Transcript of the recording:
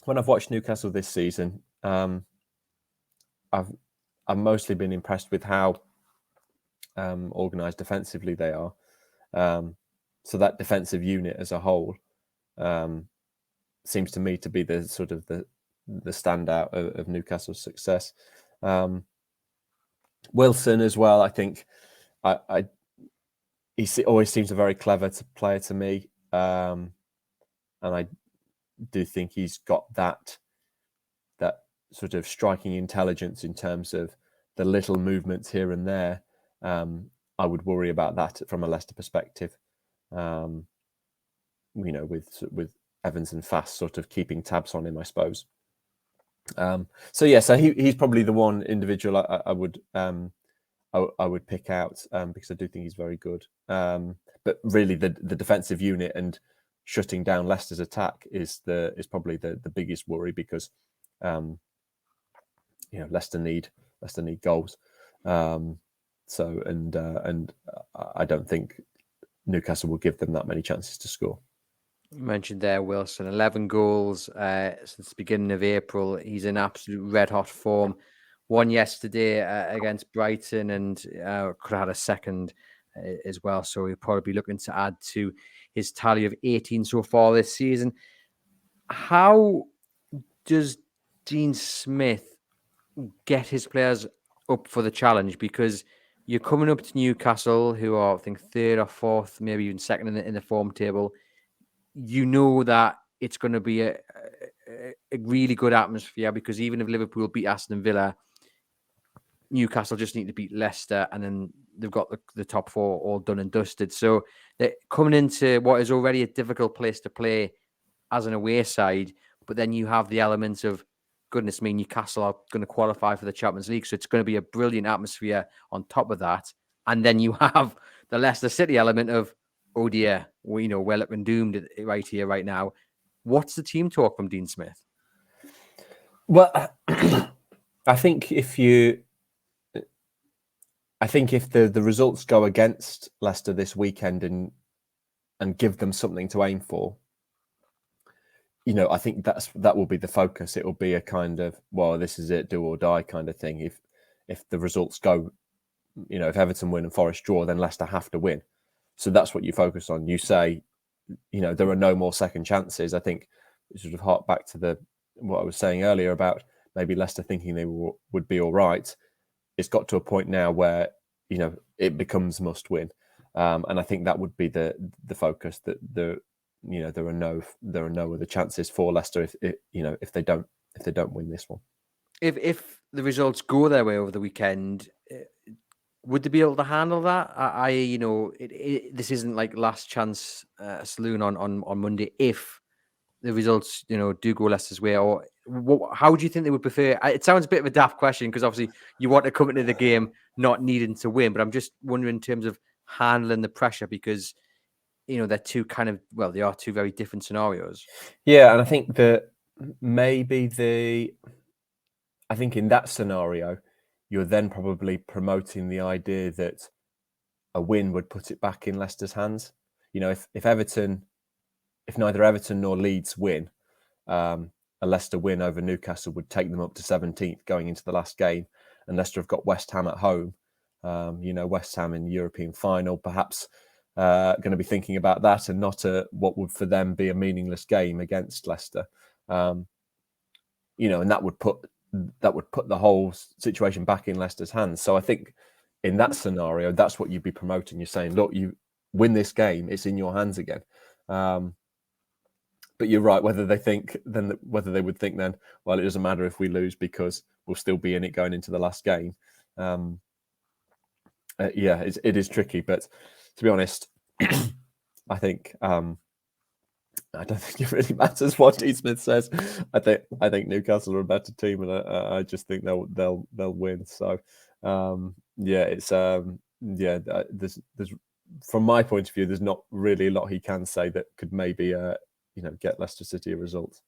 when I've watched Newcastle this season, I've mostly been impressed with how organised defensively they are. So that defensive unit as a whole seems to me to be the sort of the standout of Newcastle's success. Wilson as well, I think. He always seems a very clever player to me, and I do think he's got that sort of striking intelligence in terms of the little movements here and there. I would worry about that from a Leicester perspective. With Evans and Fast sort of keeping tabs on him, I suppose. So he's probably the one individual I would pick out because I do think he's very good. But really, the defensive unit and shutting down Leicester's attack is probably the biggest worry because Leicester need goals. And I don't think Newcastle will give them that many chances to score. You mentioned there Wilson, 11 goals since the beginning of April. He's in absolute red-hot form. One yesterday against Brighton, and could have had a second as well. So he'll probably be looking to add to his tally of 18 so far this season. How does Dean Smith get his players up for the challenge? Because you're coming up to Newcastle, who are, I think, third or fourth, maybe even second in the form table. You know that it's going to be a really good atmosphere because even if Liverpool beat Aston Villa, Newcastle just need to beat Leicester and then they've got the top four all done and dusted. So they're coming into what is already a difficult place to play as an away side, but then you have the elements of, goodness me, Newcastle are going to qualify for the Champions League. So it's going to be a brilliant atmosphere on top of that. And then you have the Leicester City element of, oh dear, we're looking doomed right here, right now. What's the team talk from Dean Smith? Well, I think if the results go against Leicester this weekend and give them something to aim for, I think that will be the focus. It will be a kind of, well, this is it, do or die kind of thing. If the results go, if Everton win and Forest draw, then Leicester have to win. So that's what you focus on. You say, there are no more second chances. I think it sort of hark back to what I was saying earlier about maybe Leicester thinking they would be all right. It's got to a point now where, it becomes must win. And I think that would be the focus, that there are no other chances for Leicester if they don't win this one. If the results go their way over the weekend, would they be able to handle that? This isn't like last chance saloon on Monday. If the results, do go Leicester's way, or how do you think they would prefer? It sounds a bit of a daft question because obviously you want to come into the game not needing to win, but I'm just wondering in terms of handling the pressure because they're two they are two very different scenarios. Yeah, and I think that maybe I think in that scenario, you're then probably promoting the idea that a win would put it back in Leicester's hands. If neither Everton nor Leeds win, a Leicester win over Newcastle would take them up to 17th going into the last game. And Leicester have got West Ham at home. West Ham in the European final, perhaps going to be thinking about that and not what would for them be a meaningless game against Leicester. And that would put the whole situation back in Leicester's hands. So I think in that scenario, that's what you'd be promoting. You're saying, look, you win this game, it's in your hands again. But you're right. Whether they would think then, well, it doesn't matter if we lose because we'll still be in it going into the last game. It is tricky. But to be honest, I think I don't think it really matters what Dean Smith says. I think Newcastle are a better team, and I just think they'll win. So there's from my point of view, there's not really a lot he can say that could maybe get Leicester City a result.